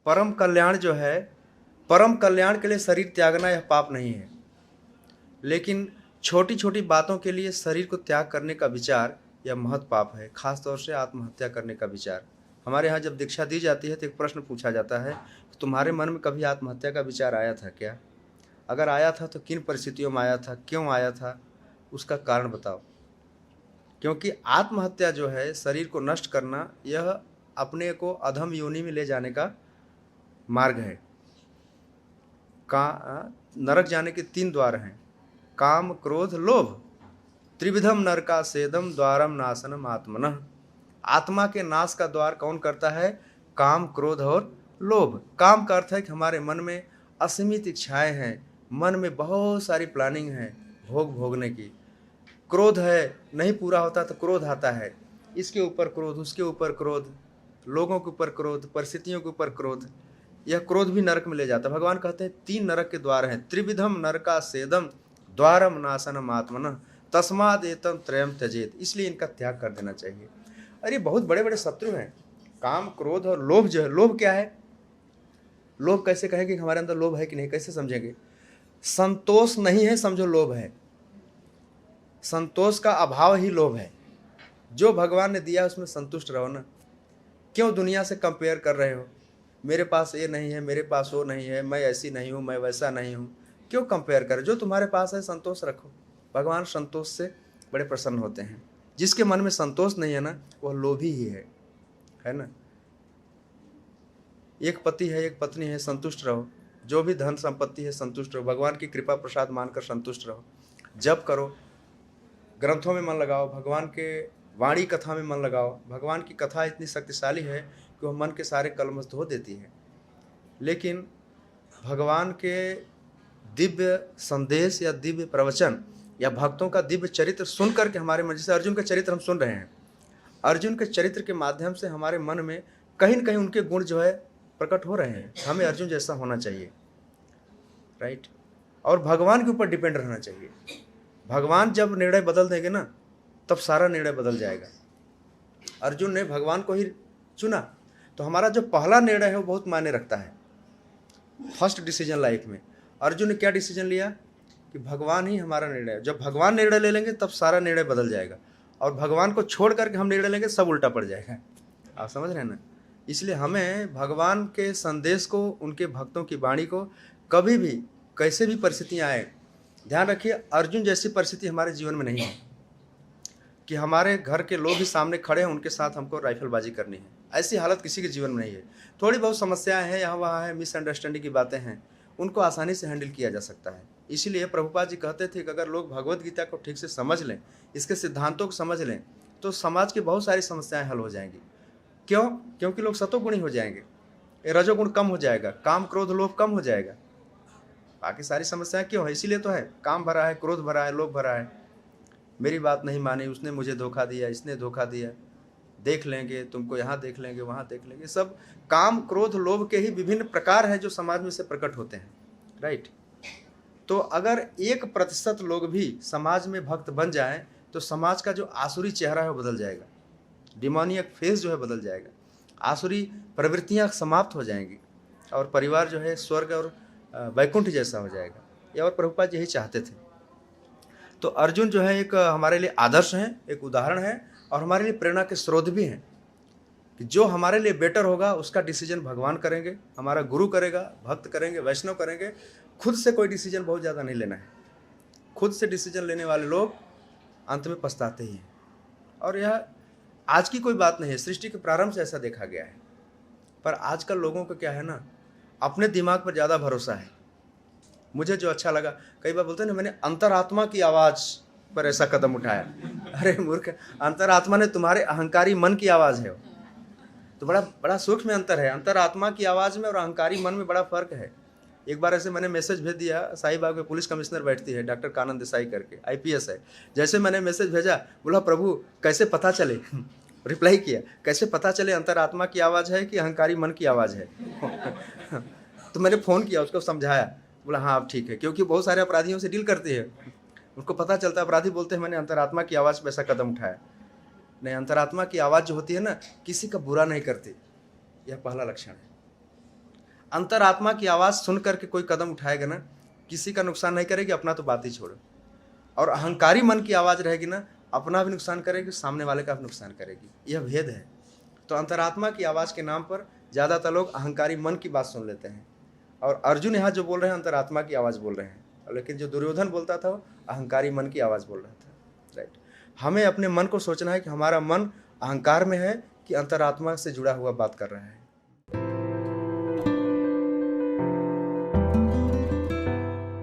परम कल्याण जो है, परम कल्याण के लिए शरीर त्यागना यह पाप नहीं है, लेकिन छोटी छोटी बातों के लिए शरीर को त्याग करने का विचार यह महत पाप है, खास तौर से आत्महत्या करने का विचार। हमारे यहाँ जब दीक्षा दी जाती है तो एक प्रश्न पूछा जाता है, तुम्हारे मन में कभी आत्महत्या का विचार आया था क्या? अगर आया था तो किन परिस्थितियों में आया था, क्यों आया था, उसका कारण बताओ। क्योंकि आत्महत्या जो है, शरीर को नष्ट करना, यह अपने को अधम योनि में ले जाने का मार्ग है। नरक जाने के 3 द्वार हैं, काम क्रोध लोभ, त्रिविधम नरका सेदम द्वारम नाशनम आत्मनः। आत्मा के नाश का द्वार कौन करता है? काम क्रोध और लोभ। काम का अर्थ है कि हमारे मन में असीमित इच्छाएं हैं, मन में बहुत सारी प्लानिंग है भोगने की। क्रोध है, नहीं पूरा होता तो क्रोध आता है, इसके ऊपर क्रोध, उसके ऊपर क्रोध, लोगों के ऊपर क्रोध, परिस्थितियों के ऊपर क्रोध। यह क्रोध भी नरक में ले जाता है। भगवान कहते हैं 3 नरक के द्वार हैं, त्रिविधम नरका सेदम द्वारम नाशनम आत्मनः तस्माद एतम त्रयम त्यजेत। इसलिए इनका त्याग कर देना चाहिए। अरे बहुत बड़े बड़े शत्रु हैं, काम क्रोध और लोभ जो है। लोभ क्या है? लोभ कैसे कहेंगे कि हमारे अंदर लोभ है कि नहीं, कैसे समझेंगे? संतोष नहीं है समझो लोभ है, संतोष का अभाव ही लोभ है। जो भगवान ने दिया उसमें संतुष्ट रहो ना। क्यों दुनिया से कंपेयर कर रहे हो? मेरे पास ये नहीं है, मेरे पास वो नहीं है, मैं ऐसी नहीं हूँ, मैं वैसा नहीं हूँ, क्यों कंपेयर करें? जो तुम्हारे पास है संतोष रखो। भगवान संतोष से बड़े प्रसन्न होते हैं। जिसके मन में संतोष नहीं है ना, वह लोभी ही है ना। एक पति है, एक पत्नी है, संतुष्ट रहो। जो भी धन संपत्ति है संतुष्ट रहो, भगवान की कृपा प्रसाद मानकर संतुष्ट रहो। जप करो, ग्रंथों में मन लगाओ, भगवान के वाणी कथा में मन लगाओ। भगवान की कथा इतनी शक्तिशाली है कि वह मन के सारे कलमश धो देती है। लेकिन भगवान के दिव्य संदेश या दिव्य प्रवचन या भक्तों का दिव्य चरित्र सुन करके हमारे मन, जैसे अर्जुन का चरित्र हम सुन रहे हैं, अर्जुन के चरित्र के माध्यम से हमारे मन में कहीं न कहीं उनके गुण जो है प्रकट हो रहे हैं। हमें अर्जुन जैसा होना चाहिए, राइट। और भगवान के ऊपर डिपेंड रहना चाहिए। भगवान जब निर्णय बदल देंगे ना, तब सारा निर्णय बदल जाएगा। अर्जुन ने भगवान को ही चुना, तो हमारा जो पहला निर्णय है वो बहुत मायने रखता है। फर्स्ट डिसीजन लाइफ में अर्जुन ने क्या डिसीजन लिया कि भगवान ही हमारा निर्णय है। जब भगवान निर्णय ले लेंगे तब सारा निर्णय बदल जाएगा, और भगवान को छोड़ करके हम निर्णय लेंगे सब उल्टा पड़ जाएगा। आप समझ रहे हैं ना। इसलिए हमें भगवान के संदेश को, उनके भक्तों की वाणी को कभी भी, कैसे भी परिस्थितियाँ आए, ध्यान रखिए अर्जुन जैसी परिस्थिति हमारे जीवन में नहीं है कि हमारे घर के लोग ही सामने खड़े हैं, उनके साथ हमको राइफलबाजी करनी है। ऐसी हालत किसी के जीवन में नहीं है। थोड़ी बहुत समस्याएं हैं, यहाँ वहाँ है, मिसअंडरस्टैंडिंग की बातें हैं, उनको आसानी से हैंडल किया जा सकता है। इसीलिए प्रभुपाद जी कहते थे कि अगर लोग भगवत गीता को ठीक से समझ लें, इसके सिद्धांतों को समझ लें, तो समाज की बहुत सारी समस्याएं हल हो जाएंगी। क्यों? क्योंकि लोग सतोगुणी हो जाएंगे, रजोगुण कम हो जाएगा, काम क्रोध लोभ कम हो जाएगा। बाकी सारी समस्याएं क्यों है? इसीलिए तो है, काम भरा है, क्रोध भरा है, लोभ भरा है। मेरी बात नहीं मानी, उसने मुझे धोखा दिया, इसने धोखा दिया, देख लेंगे तुमको, यहाँ देख लेंगे, वहाँ देख लेंगे। सब काम क्रोध लोभ के ही विभिन्न प्रकार हैं जो समाज में से प्रकट होते हैं, राइट। तो अगर 1% लोग भी समाज में भक्त बन जाएं तो समाज का जो आसुरी चेहरा है वो बदल जाएगा, डिमोनियक फेस जो है बदल जाएगा, आसुरी प्रवृत्तियाँ समाप्त हो जाएंगी, और परिवार जो है स्वर्ग और वैकुंठ जैसा हो जाएगा। ये और प्रभुपाद यही चाहते थे। तो अर्जुन जो है एक हमारे लिए आदर्श हैं, एक उदाहरण है, और हमारे लिए प्रेरणा के स्रोत भी हैं कि जो हमारे लिए बेटर होगा उसका डिसीजन भगवान करेंगे, हमारा गुरु करेगा, भक्त करेंगे, वैष्णव करेंगे। खुद से कोई डिसीजन बहुत ज़्यादा नहीं लेना है। खुद से डिसीजन लेने वाले लोग अंत में पछताते ही हैं। और यह आज की कोई बात नहीं है, सृष्टि के प्रारंभ से ऐसा देखा गया है। पर आजकल लोगों का क्या है ना, अपने दिमाग पर ज़्यादा भरोसा है। मुझे जो अच्छा लगा, कई बार बोलते हैं ना, मैंने अंतरात्मा की आवाज़ पर ऐसा कदम उठाया। अरे मूर्ख, अंतरात्मा ने तुम्हारे अहंकारी मन की आवाज़ है। तो बड़ा सूक्ष्म अंतर है। अंतरात्मा की आवाज़ में और अहंकारी मन में बड़ा फर्क है। एक बार ऐसे मैंने मैसेज भेज दिया, साहिबाग में पुलिस कमिश्नर बैठती है, डॉक्टर कानन देसाई करके, IPS है। जैसे मैंने मैसेज भेजा, बोला प्रभु कैसे पता चले रिप्लाई किया, कैसे पता चले अंतरात्मा की आवाज़ है कि अहंकारी मन की आवाज़ है तो मैंने फ़ोन किया, उसको समझाया, बोला हाँ अब ठीक है, क्योंकि बहुत सारे अपराधियों से डील करती है, उनको पता चलता है। अपराधी बोलते हैं मैंने अंतरात्मा की आवाज़ पे ऐसा कदम उठाया। नहीं, अंतरात्मा की आवाज़ जो होती है ना, किसी का बुरा नहीं करती, यह पहला लक्षण है। अंतरात्मा की आवाज़ सुन करके कोई कदम उठाएगा ना, किसी का नुकसान नहीं करेगी, अपना तो बात ही छोड़ो। और अहंकारी मन की आवाज़ रहेगी ना, अपना भी नुकसान करेगी, सामने वाले का भी नुकसान करेगी। यह भेद है। तो अंतरात्मा की आवाज़ के नाम पर ज़्यादातर लोग अहंकारी मन की बात सुन लेते हैं, और अर्जुन यहाँ जो बोल रहे हैं अंतरात्मा की आवाज़ बोल रहे हैं, लेकिन जो दुर्योधन बोलता था वो अहंकारी मन की आवाज़ बोल रहा था। राइट। हमें अपने मन को सोचना है कि हमारा मन अहंकार में है कि अंतरात्मा से जुड़ा हुआ बात कर रहा है।